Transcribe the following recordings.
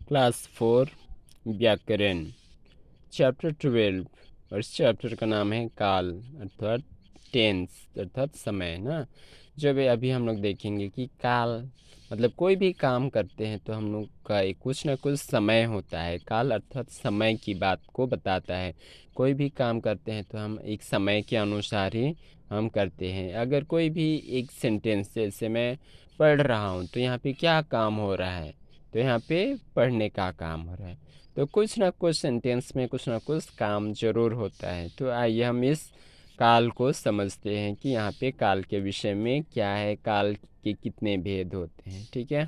Class 4 व्याकरण chapter 12 और इस चैप्टर का नाम है काल अर्थात टेंस अर्थात समय ना। जो अभी हम लोग देखेंगे कि काल मतलब कोई भी काम करते हैं तो हम लोग का एक कुछ ना कुछ समय होता है। काल अर्थात समय की बात को बताता है। कोई भी काम करते हैं तो हम एक समय के अनुसार ही हम करते हैं। अगर कोई भी एक सेंटेंस जैसे मैं पढ़ रहा हूँ तो यहाँ पे क्या काम हो रहा है, तो यहाँ पे पढ़ने का काम हो रहा है। तो कुछ ना कुछ सेंटेंस में कुछ ना कुछ काम जरूर होता है। तो आइए हम इस काल को समझते हैं कि यहाँ पे काल के विषय में क्या है, काल के कितने भेद होते हैं। ठीक है,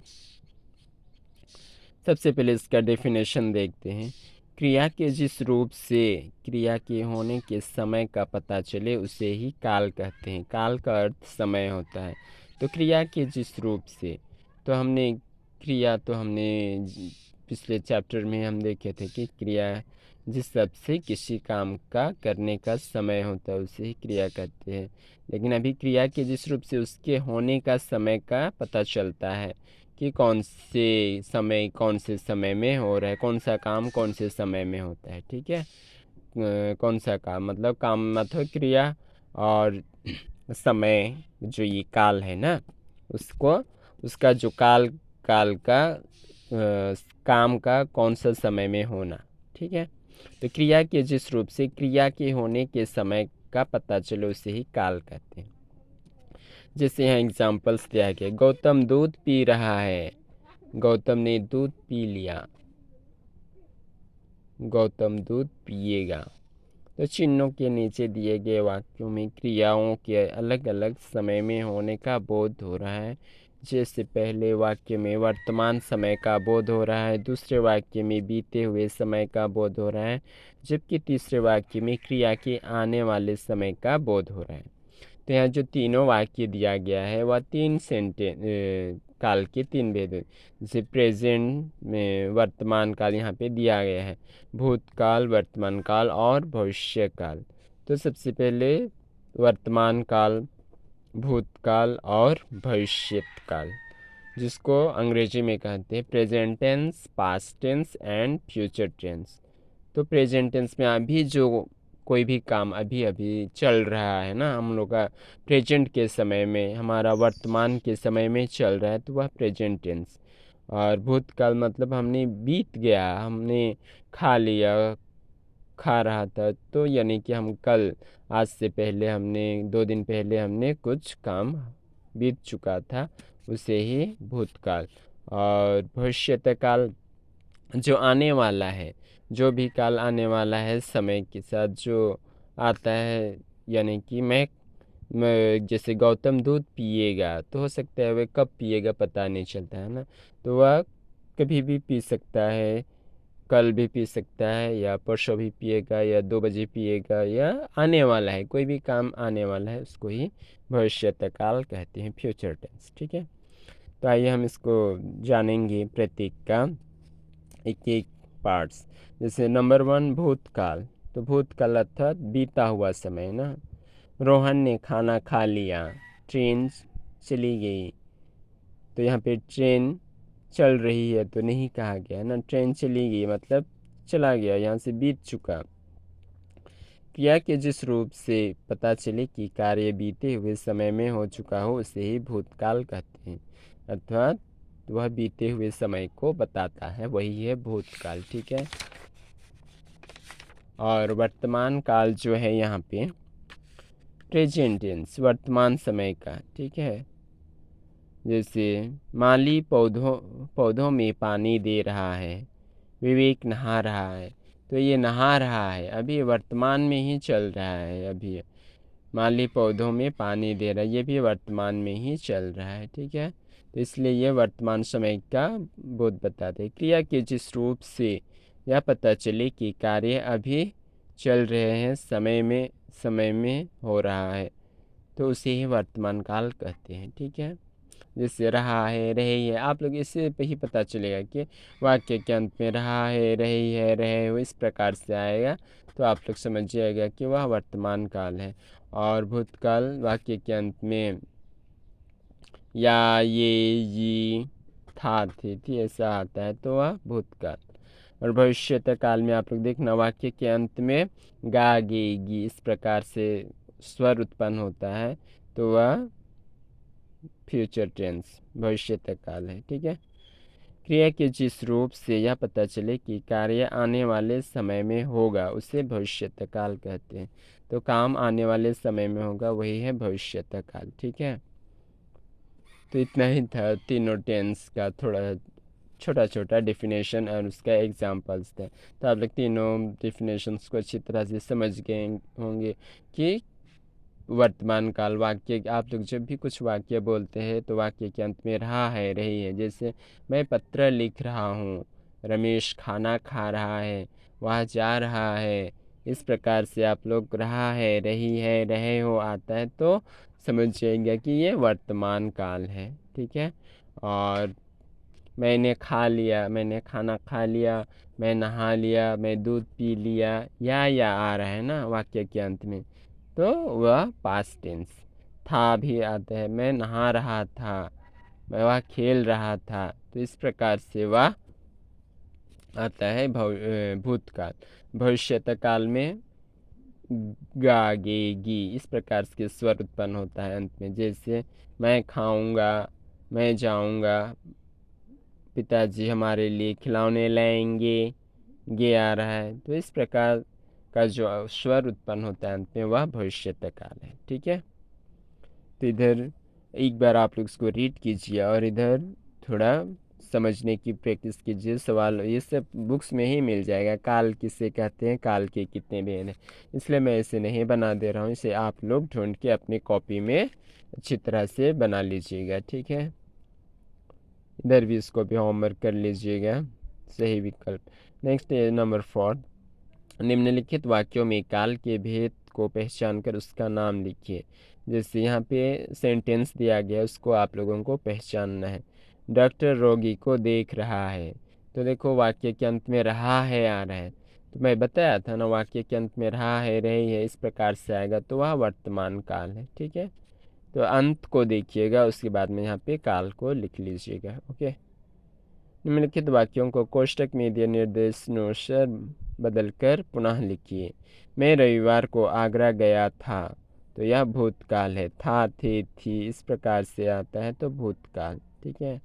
सबसे पहले इसका डेफिनेशन देखते हैं। क्रिया के जिस रूप से क्रिया के होने के समय का पता चले उसे ही काल कहते हैं। काल का अर्थ समय होता है। तो क्रिया के जिस रूप से, तो हमने क्रिया तो हमने पिछले चैप्टर में हम देखे थे कि क्रिया जिस सब से किसी काम का करने का समय होता है उसे ही क्रिया कहते हैं। लेकिन अभी क्रिया के जिस रूप से उसके होने का समय का पता चलता है कि कौन से समय में हो रहा है, कौन सा काम कौन से समय में होता है। ठीक है, कौन सा काम मतलब काम मतलब क्रिया, और समय जो ये काल है ना, उसको उसका जो काल काल का काम का कौन सा समय में होना। ठीक है, तो क्रिया के जिस रूप से क्रिया के होने के समय का पता चले उसे ही काल कहते हैं। जैसे यहाँ एग्जाम्पल्स दिया गया, गौतम दूध पी रहा है, गौतम ने दूध पी लिया, गौतम दूध पिएगा। तो चिन्हों के नीचे दिए गए वाक्यों में क्रियाओं के अलग अलग समय में होने का बोध हो रहा है। जैसे पहले वाक्य में वर्तमान समय का बोध हो रहा है, दूसरे वाक्य में बीते हुए समय का बोध हो रहा है, जबकि तीसरे वाक्य में क्रिया के आने वाले समय का बोध हो रहा है। तो यहाँ जो तीनों वाक्य दिया गया है वह तीन काल के तीन भेद, जैसे प्रेजेंट में वर्तमान काल यहाँ पे दिया गया है, भूतकाल, वर्तमान काल और भविष्य काल। तो सबसे पहले वर्तमान काल, भूतकाल और भविष्य काल, जिसको अंग्रेजी में कहते हैं present tense, past tense and future tense. तो प्रेजेंट टेंस में अभी जो कोई भी काम अभी अभी चल रहा है ना, हम लोग का प्रेजेंट के समय में, हमारा वर्तमान के समय में चल रहा है, तो वह प्रेजेंट टेंस। और भूतकाल मतलब हमने बीत गया, हमने खा लिया, खा रहा था, तो यानी कि हम कल, आज से पहले हमने 2 दिन पहले हमने कुछ काम बीत चुका था, उसे ही भूतकाल। और भविष्यत काल जो आने वाला है, जो भी काल आने वाला है समय के साथ जो आता है, यानी कि मैं जैसे गौतम दूध पिएगा, तो हो सकता है वह कब पिएगा पता नहीं चलता है ना, तो वह कभी भी पी सकता है, कल भी पी सकता है, या परसों भी पिएगा, या 2 बजे पिएगा, या आने वाला है, कोई भी काम आने वाला है उसको ही भविष्यत काल कहते हैं, फ्यूचर टेंस। ठीक है, तो आइए हम इसको जानेंगे प्रत्येक का एक एक पार्ट्स। जैसे नंबर 1 भूतकाल। तो भूतकाल अर्थात बीता हुआ समय ना। रोहन ने खाना खा लिया, ट्रेन चली गई। तो यहाँ पे ट्रेन चल रही है तो नहीं कहा गया ना, ट्रेन चली गई मतलब चला गया, यहाँ से बीत चुका। क्रिया के जिस रूप से पता चले कि कार्य बीते हुए समय में हो चुका हो उसे ही भूतकाल कहते हैं, अर्थात वह बीते हुए समय को बताता है, वही है भूतकाल। ठीक है, और वर्तमान काल जो है यहाँ पे प्रेजेंट टेंस, वर्तमान समय का। ठीक है, जैसे माली पौधों में पानी दे रहा है, विवेक नहा रहा है। तो ये नहा रहा है अभी वर्तमान में ही चल रहा है, अभी माली पौधों में पानी दे रहा है, ये भी वर्तमान में ही चल रहा है। ठीक है, तो इसलिए ये वर्तमान समय का बोध बताते हैं। क्रिया के जिस रूप से यह पता चले कि कार्य अभी चल रहे हैं, समय में हो रहा है, तो उसे ही वर्तमान काल कहते हैं। ठीक है, जैसे रहा है, रही है, आप लोग इससे पे ही पता चलेगा कि वाक्य के अंत में रहा है, रही है, रहे हो, इस प्रकार से आएगा, तो आप लोग समझ जाएगा कि वह वर्तमान काल है। और भूतकाल वाक्य के अंत में या, ये था, थी ऐसा आता है तो वह भूतकाल। और भविष्यत काल में आप लोग देखना वाक्य के अंत में गा गे गी इस प्रकार से स्वर उत्पन्न होता है तो वह फ्यूचर टेंस भविष्यत काल है। ठीक है, क्रिया के जिस रूप से यह पता चले कि कार्य आने वाले समय में होगा उसे भविष्यत काल कहते हैं। तो काम आने वाले समय में होगा वही है भविष्यत काल। ठीक है, तो इतना ही था तीनों टेंस का थोड़ा छोटा छोटा डेफिनेशन और उसका एग्जाम्पल्स थे। तो आप लोग तीनों डेफिनेशंस को अच्छी तरह से समझ गए होंगे कि वर्तमान काल वाक्य, आप लोग जब भी कुछ वाक्य बोलते हैं तो वाक्य के अंत में रहा है रही है, जैसे मैं पत्र लिख रहा हूँ, रमेश खाना खा रहा है, वह जा रहा है, इस प्रकार से आप लोग रहा है रही है रहे हो आता है तो समझ जाएंगे कि ये वर्तमान काल है। ठीक है, और मैंने खा लिया, मैंने खाना खा लिया, मैं नहा लिया, मैं दूध पी लिया, या आ रहा है ना वाक्य के अंत में तो वह पास्ट टेंस। था भी आता है, मैं नहा रहा था, मैं वह खेल रहा था, तो इस प्रकार से वह आता है भूतकाल। भविष्यत काल में गा गे गी इस प्रकार के स्वर उत्पन्न होता है अंत में, जैसे मैं खाऊंगा, मैं जाऊंगा, पिताजी हमारे लिए खिलौने लाएंगे, गे आ रहा है, तो इस प्रकार का जो स्वर उत्पन्न होता है अंत में वह भविष्यत काल है। ठीक है, तो इधर एक बार आप लोग इसको रीड कीजिए और इधर थोड़ा समझने की प्रैक्टिस कीजिए। सवाल ये सब बुक्स में ही मिल जाएगा, काल किसे कहते हैं, काल के कितने भेद हैं, इसलिए मैं इसे नहीं बना दे रहा हूँ, इसे आप लोग ढूंढ के अपनी कॉपी में अच्छी तरह से बना लीजिएगा। ठीक है, इधर भी इसको भी होमवर्क कर लीजिएगा। सही विकल्प। नेक्स्ट नंबर 4, निम्नलिखित वाक्यों में काल के भेद को पहचान कर उसका नाम लिखिए। जैसे यहाँ पे सेंटेंस दिया गया उसको आप लोगों को पहचानना है। डॉक्टर रोगी को देख रहा है, तो देखो वाक्य के अंत में रहा है आ रहा है, तो मैं बताया था ना वाक्य के अंत में रहा है रही है इस प्रकार से आएगा तो वह वर्तमान काल है। ठीक है, तो अंत को देखिएगा उसके बाद में यहाँ पे काल को लिख लीजिएगा। ओके, निम्नलिखित वाक्यों को कोष्टक में दिए निर्देशानुसार बदलकर पुनः लिखिए। मैं रविवार को आगरा गया था, तो यह भूतकाल है। था, थे, थी इस प्रकार से आता है तो भूतकाल। ठीक है,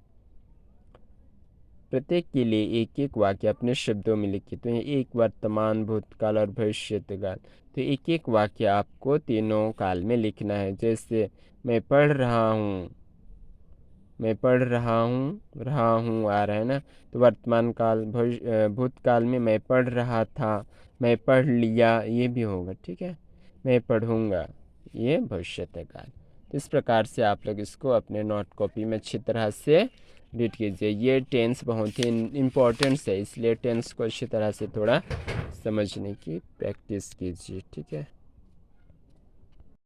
प्रत्येक के लिए एक एक वाक्य अपने शब्दों में लिखिए। तो ये एक वर्तमान, भूतकाल और भविष्यकाल, तो एक एक वाक्य आपको तीनों काल में लिखना है। जैसे मैं पढ़ रहा हूँ, मैं पढ़ रहा हूँ आ रहा है ना, तो वर्तमान काल भूतकाल में मैं पढ़ रहा था, मैं पढ़ लिया ये भी होगा। ठीक है, मैं पढ़ूँगा ये भविष्यत काल। तो इस प्रकार से आप लोग इसको अपने नोट कॉपी में अच्छी तरह से रीड कीजिए। ये टेंस बहुत ही इम्पोर्टेंट है, इसलिए टेंस को अच्छी तरह से थोड़ा समझने की प्रैक्टिस कीजिए। ठीक है।